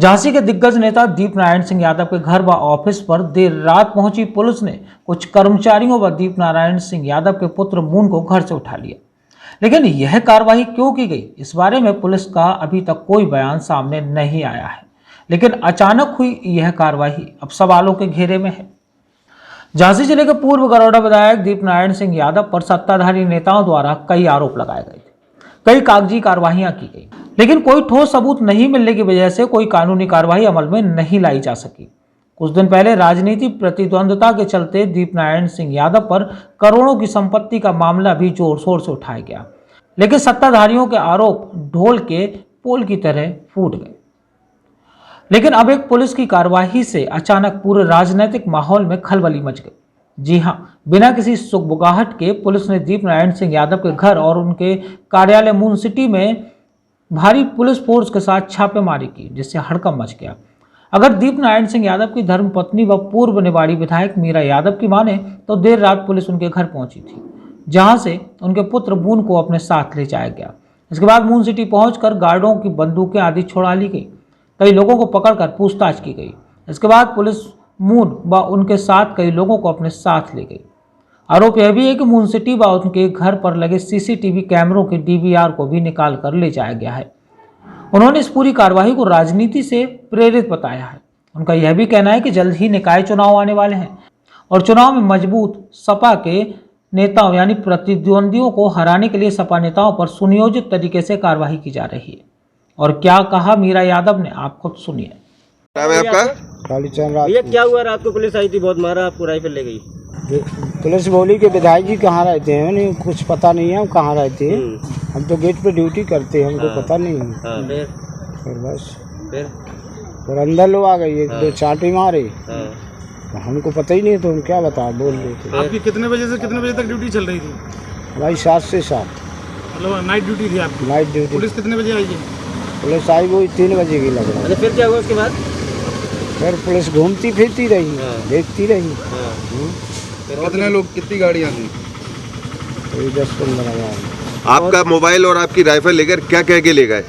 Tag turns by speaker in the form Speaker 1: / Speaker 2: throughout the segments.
Speaker 1: झांसी के दिग्गज नेता दीपनारायण सिंह यादव के घर व ऑफिस पर देर रात पहुंची पुलिस ने कुछ कर्मचारियों व दीपनारायण सिंह यादव के पुत्र मून को घर से उठा लिया। लेकिन यह कार्रवाई क्यों की गई, इस बारे में पुलिस का अभी तक कोई बयान सामने नहीं आया है। लेकिन अचानक हुई यह कार्रवाई अब सवालों के घेरे में है। झांसी जिले के पूर्व गरौडा विधायक दीपनारायण सिंह यादव पर सत्ताधारी नेताओं द्वारा कई आरोप लगाए गए थे, कई कागजी कार्रवाइयां की गई, लेकिन कोई ठोस सबूत नहीं मिलने की वजह से कोई कानूनी कार्रवाई अमल में नहीं लाई जा सकी। कुछ दिन पहले राजनीतिक प्रतिद्वंद्विता के चलते दीपनारायण सिंह यादव पर करोड़ों की संपत्ति का मामला भी जोर शोर से उठाया गया, लेकिन सत्ताधारियों के आरोप ढोल के पोल की तरह फूट गए। लेकिन अब एक पुलिस की कार्रवाई से अचानक पूरे राजनीतिक माहौल में खलबली मच गई। जी हां, बिना किसी सुगबुगाहट के पुलिस ने दीपनारायण सिंह यादव के घर और उनके कार्यालय मून सिटी में भारी पुलिस फोर्स के साथ छापेमारी की, जिससे हड़कंप मच गया। अगर दीपनारायण सिंह यादव की धर्मपत्नी व पूर्व निवाड़ी विधायक मीरा यादव की माने तो देर रात पुलिस उनके घर पहुंची थी, जहां से उनके पुत्र मून को अपने साथ ले जाया गया। इसके बाद मून सिटी पहुंचकर गार्डों की बंदूकें आदि छुड़ा ली गई, कई लोगों को पकड़कर पूछताछ की गई। इसके बाद पुलिस मून व उनके साथ कई लोगों को अपने साथ ले गई। आरोप यह भी है कि मून सिटी व उनके घर पर लगे सीसीटीवी कैमरों के डीवीआर को भी निकाल कर ले जाया गया है। उन्होंने इस पूरी कार्रवाई को राजनीति से प्रेरित बताया है। उनका यह भी कहना है कि जल्द ही निकाय चुनाव आने वाले हैं और चुनाव में मजबूत सपा के नेताओं यानी प्रतिद्वंदियों को हराने के लिए सपा नेताओं पर सुनियोजित तरीके से कार्रवाई की जा रही है। और क्या कहा मीरा यादव ने, आप खुद सुनिए।
Speaker 2: नाम है आपका?
Speaker 3: भैया क्या हुआ? रात को पुलिस आई थी, बहुत मारा, आपको राइफल ले गई।
Speaker 4: पुलिस बोली कि विधायक जी कहाँ रहते हैं, नहीं कुछ पता नहीं है हम कहाँ रहते हैं, हम तो गेट पे ड्यूटी करते हैं, हमको पता नहीं है। फिर बस फिर अंदर लोग आ गए, एक दो चांटे मारे, हमको पता ही नहीं, तो हम क्या बता बोल रहे थे।
Speaker 5: आपकी कितने बजे से कितने बजे तक ड्यूटी चल रही थी?
Speaker 4: भाई 7 से 7,
Speaker 5: मतलब नाइट ड्यूटी थी आपकी?
Speaker 4: Night duty.
Speaker 5: पुलिस कितने बजे आई?
Speaker 4: पुलिस आई वही 3 बजे की लग रहा है।
Speaker 3: फिर क्या हुआ उसके बाद?
Speaker 4: फिर पुलिस घूमती फिरती रही, देखती रही।
Speaker 2: कितने लोग, कितनी गाड़ियाँ थी?
Speaker 4: 10-15।
Speaker 2: आपका मोबाइल और आपकी राइफल लेकर क्या कह के ले गए?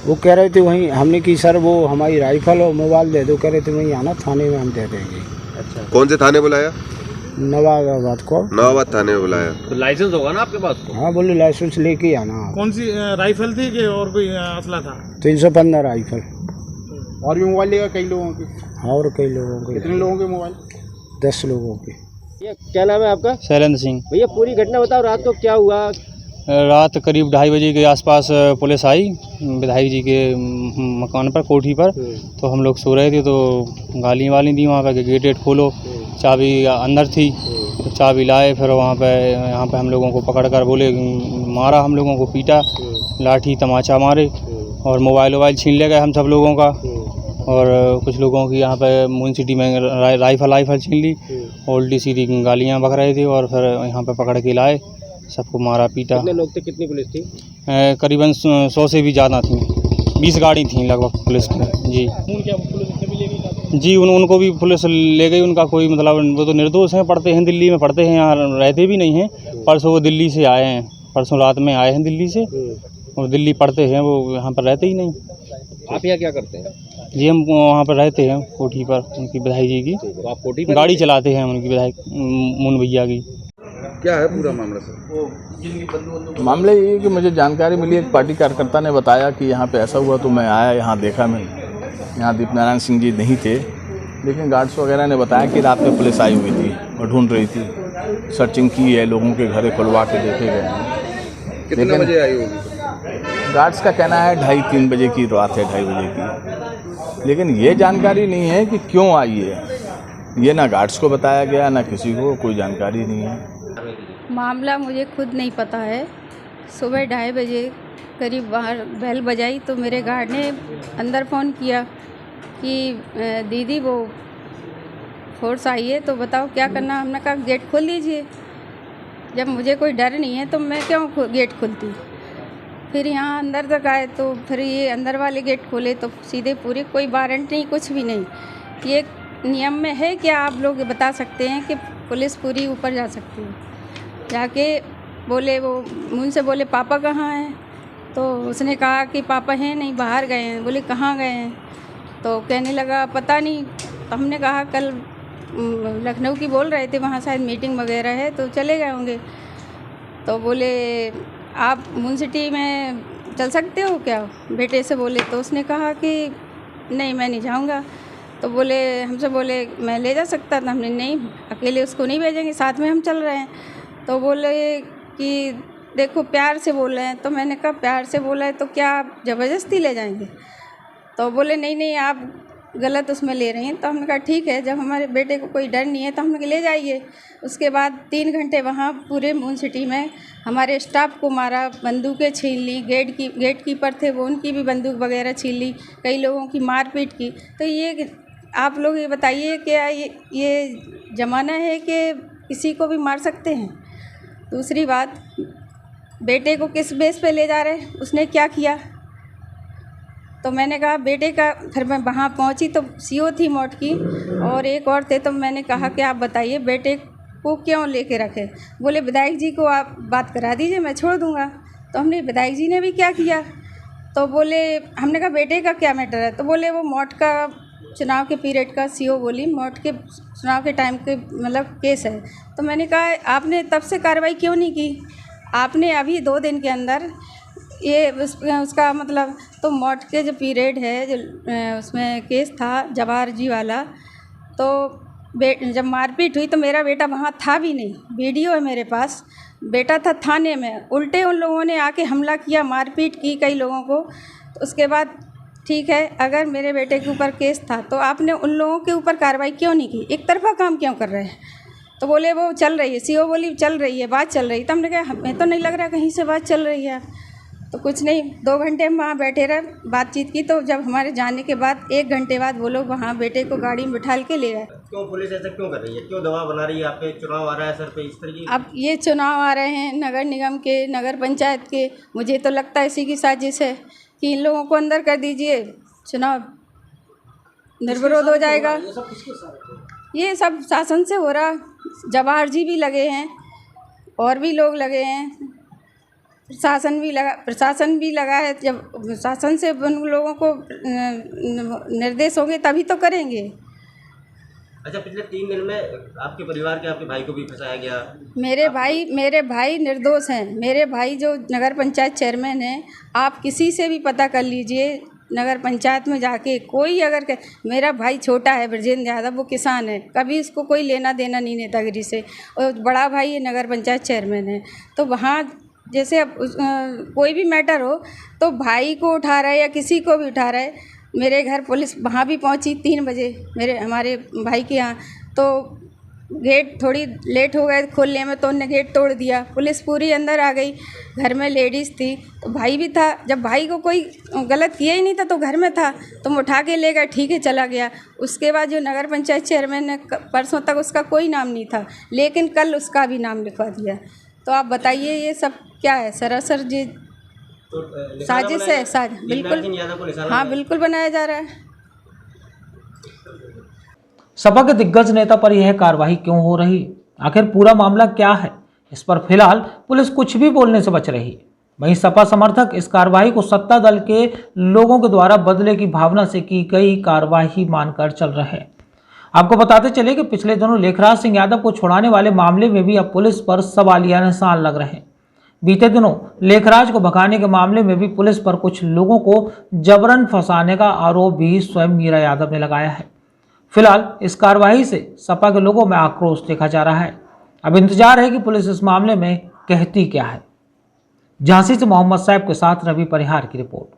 Speaker 4: वो कह रहे थे वहीं, हमने की सर वो हमारी राइफल और मोबाइल दे दो, कह रहे थे वहीं आना थाने में हम दे देंगे।
Speaker 3: अच्छा,
Speaker 2: कौन से थाने बुलाया?
Speaker 4: नवाबाद को।
Speaker 2: नवाबाद थाने में बुलाया।
Speaker 3: तो लाइसेंस होगा ना आपके पास?
Speaker 4: हाँ बोले लाइसेंस लेके आना।
Speaker 5: कौन सी राइफल थी कि और कोई असला था?
Speaker 4: 315 राइफल।
Speaker 5: और भी मोबाइल लेगा कई लोगों के?
Speaker 4: और कई लोगों के।
Speaker 5: कितने लोगों के मोबाइल?
Speaker 4: 10 लोगों के।
Speaker 3: ये क्या नाम है आपका?
Speaker 6: शैलेंद्र सिंह।
Speaker 3: भैया पूरी घटना बताओ, रात को क्या हुआ?
Speaker 6: रात करीब 2:30 बजे के आसपास पुलिस आई विधायक जी के मकान पर, कोठी पर। तो हम लोग सो रहे थे, तो गालियाँ वाली दी वहाँ पर, गेट खोलो, चाबी अंदर थी, तो चाबी लाए। फिर यहाँ पे हम लोगों को पकड़ कर बोले, मारा, हम लोगों को पीटा, लाठी तमाचा मारे और मोबाइल छीन ले गए हम सब लोगों का। और कुछ लोगों की यहाँ पे मून सिटी में राइफल छीन ली, उल्टी सीधी गालियाँ बक रहे थे। और फिर यहाँ पे पकड़ के लाए, सबको मारा पीटा।
Speaker 3: कितने लोग थे, कितनी पुलिस थी?
Speaker 6: करीबन 100 से भी ज़्यादा थी, 20 गाड़ी थी लगभग पुलिस की। जी उनको भी पुलिस ले गई। उनका कोई मतलब, वो तो निर्दोष हैं, पढ़ते हैं दिल्ली में, पढ़ते हैं, यहाँ रहते भी नहीं हैं। परसों वो दिल्ली से आए हैं, परसों रात में आए हैं दिल्ली से, और दिल्ली पढ़ते हैं, वो यहाँ पर रहते ही नहीं।
Speaker 3: आप यहाँ क्या करते हैं?
Speaker 6: जी हम वहाँ पर रहते हैं कोठी पर, उनकी विधायक जी की।
Speaker 3: तो आप कोठी पर
Speaker 6: गाड़ी चलाते हैं उनकी विधायक मून भैया की।
Speaker 2: क्या है पूरा मामला सर?
Speaker 7: मामला ये है कि मुझे जानकारी मिली, एक पार्टी कार्यकर्ता ने बताया कि यहाँ पे ऐसा हुआ, तो मैं आया, यहाँ देखा। मैं यहाँ दीपनारायण सिंह जी नहीं थे, लेकिन गार्ड्स वगैरह ने बताया कि रात में पुलिस आई हुई थी और ढूंढ रही थी, सर्चिंग की है, लोगों के घर खुलवा के देखे गए हैं।
Speaker 2: कितने बजे आई होगी?
Speaker 7: गार्ड्स का कहना है 2:30-3 बजे की रात है, 2:30 बजे की। लेकिन ये जानकारी नहीं है कि क्यों आई है, ये ना गार्ड्स को बताया गया, ना किसी को, कोई जानकारी नहीं है।
Speaker 8: मामला मुझे खुद नहीं पता है। सुबह 2:30 बजे करीब बाहर बेल बजाई, तो मेरे गार्ड ने अंदर फ़ोन किया कि दीदी वो फोर्स आई है, तो बताओ क्या करना। हमने कहा गेट खोल दीजिए, जब मुझे कोई डर नहीं है तो मैं क्यों गेट खोलती। फिर यहाँ अंदर तक आए, तो फिर ये अंदर वाले गेट खोले, तो सीधे पूरे, कोई वारंट नहीं, कुछ भी नहीं। ये नियम में है क्या? आप लोग बता सकते हैं कि पुलिस पूरी ऊपर जा सकती है। जाके बोले, वो मुझसे बोले पापा कहाँ हैं, तो उसने कहा कि पापा हैं नहीं, बाहर गए हैं। बोले कहाँ गए हैं, तो कहने लगा पता नहीं। तो हमने कहा कल लखनऊ की बोल रहे थे, वहाँ शायद मीटिंग वगैरह है तो चले गए होंगे। तो बोले आप म्यूनसिटी में चल सकते हो क्या, बेटे से बोले। तो उसने कहा कि नहीं मैं नहीं जाऊँगा। तो बोले हमसे बोले मैं ले जा सकता था। हमने नहीं, अकेले उसको नहीं भेजेंगे, साथ में हम चल रहे हैं। तो बोले कि देखो प्यार से बोल रहे हैं। तो मैंने कहा प्यार से बोला है तो क्या आप ज़बरदस्ती ले जाएंगे। तो बोले नहीं नहीं आप गलत उसमें ले रही हैं। तो हमने कहा ठीक है, जब हमारे बेटे को कोई डर नहीं है तो हमने ले जाइए। उसके बाद 3 घंटे वहाँ पूरे म्यूनसिटी में हमारे स्टाफ को मारा, बंदूकें छीन ली, गेट कीपर थे वो उनकी भी बंदूक वगैरह छीन ली, कई लोगों की मारपीट की। तो ये आप लोग ये बताइए क्या ये ज़माना है कि किसी को भी मार सकते हैं। दूसरी बात, बेटे को किस बेस पे ले जा रहे, उसने क्या किया। तो मैंने कहा बेटे का, फिर मैं वहाँ पहुँची तो सीओ थी मौट की और एक और थे। तो मैंने कहा कि आप बताइए बेटे को क्यों लेके रखे। बोले विधायक जी को आप बात करा दीजिए, मैं छोड़ दूँगा। तो हमने विधायक जी ने भी क्या किया। तो बोले, हमने कहा बेटे का क्या मैटर है। तो बोले वो मौट का चुनाव के पीरियड का, सीओ बोली मौट के चुनाव के टाइम के मतलब केस है। तो मैंने कहा आपने तब से कार्रवाई क्यों नहीं की, आपने अभी 2 दिन के अंदर ये उसका मतलब। तो मौट के जो पीरियड है जो उसमें केस था जवाहर जी वाला, तो जब मारपीट हुई तो मेरा बेटा वहाँ था भी नहीं, वीडियो है मेरे पास। बेटा था थाने में, उल्टे उन लोगों ने आके हमला किया, मारपीट की कई लोगों को। तो उसके बाद ठीक है, अगर मेरे बेटे के ऊपर केस था तो आपने उन लोगों के ऊपर कार्रवाई क्यों नहीं की, एक तरफा काम क्यों कर रहे हैं। तो बोले वो चल रही है, सीओ बोली चल रही है, बात चल रही है। तो हमने कहा हमें तो नहीं लग रहा कहीं से बात चल रही है। तो कुछ नहीं, 2 घंटे हम वहाँ बैठे रहे, बातचीत की। तो जब हमारे जाने के बाद 1 घंटे बाद वो लोग वहाँ बेटे को गाड़ी में बिठा के ले गए।
Speaker 3: क्यों पुलिस ऐसा क्यों कर रही है, क्यों दबाव बना रही है आप पे, चुनाव आ रहा है सर पे इस तरह की।
Speaker 8: अब ये चुनाव आ रहे हैं नगर निगम के, नगर पंचायत के, मुझे तो लगता है इसी की साजिश है कि इन लोगों को अंदर कर दीजिए, चुनाव निर्विरोध हो जाएगा। ये सब शासन से हो रहा, जवाहर जी भी लगे हैं और भी लोग लगे हैं, प्रशासन भी लगा है। जब शासन से उन लोगों को निर्देश होंगे तभी तो करेंगे।
Speaker 3: अच्छा, पिछले 3 दिन में आपके परिवार के, आपके भाई को भी फंसाया गया।
Speaker 8: मेरे भाई निर्दोष हैं। मेरे भाई जो नगर पंचायत चेयरमैन हैं, आप किसी से भी पता कर लीजिए नगर पंचायत में जाके, कोई अगर मेरा भाई छोटा है ब्रजेंद्र यादव, वो किसान है, कभी इसको कोई लेना देना नहीं नेतागिरी से। और बड़ा भाई ये नगर पंचायत चेयरमैन है। तो वहाँ जैसे अब कोई भी मैटर हो तो भाई को उठा रहा है या किसी को भी उठा रहा है। मेरे घर पुलिस वहाँ भी पहुँची 3 बजे हमारे भाई के यहाँ। तो गेट थोड़ी लेट हो गए खोलने में तो उनने गेट तोड़ दिया, पुलिस पूरी अंदर आ गई। घर में लेडीज़ थी तो भाई भी था। जब भाई को कोई गलत किया ही नहीं था तो घर में था, तो उठा के ले गए, ठीक है चला गया। उसके बाद जो नगर पंचायत चेयरमैन ने, परसों तक उसका कोई नाम नहीं था, लेकिन कल उसका भी नाम लिखवा दिया। तो आप बताइए ये सब क्या है, सरासर जी साजिश है। बिल्कुल, हाँ बिल्कुल बनाया जा रहा है।
Speaker 1: सपा के दिग्गज नेता पर यह कार्रवाई क्यों हो रही, आखिर पूरा मामला क्या है, इस पर फिलहाल पुलिस कुछ भी बोलने से बच रही है। वहीं सपा समर्थक इस कार्रवाई को सत्ता दल के लोगों के द्वारा बदले की भावना से की गई कार्रवाई मानकर चल रहे हैं। आपको बताते चले कि पिछले दिनों लेखराज सिंह यादव को छुड़ाने वाले मामले में भी अब पुलिस पर सवालिया निशान लग रहे हैं। बीते दिनों लेखराज को भगाने के मामले में भी पुलिस पर कुछ लोगों को जबरन फंसाने का आरोप भी स्वयं मीरा यादव ने लगाया है। फिलहाल इस कार्रवाई से सपा के लोगों में आक्रोश देखा जा रहा है। अब इंतजार है कि पुलिस इस मामले में कहती क्या है। झांसी से मोहम्मद साहब के साथ रवि परिहार की रिपोर्ट।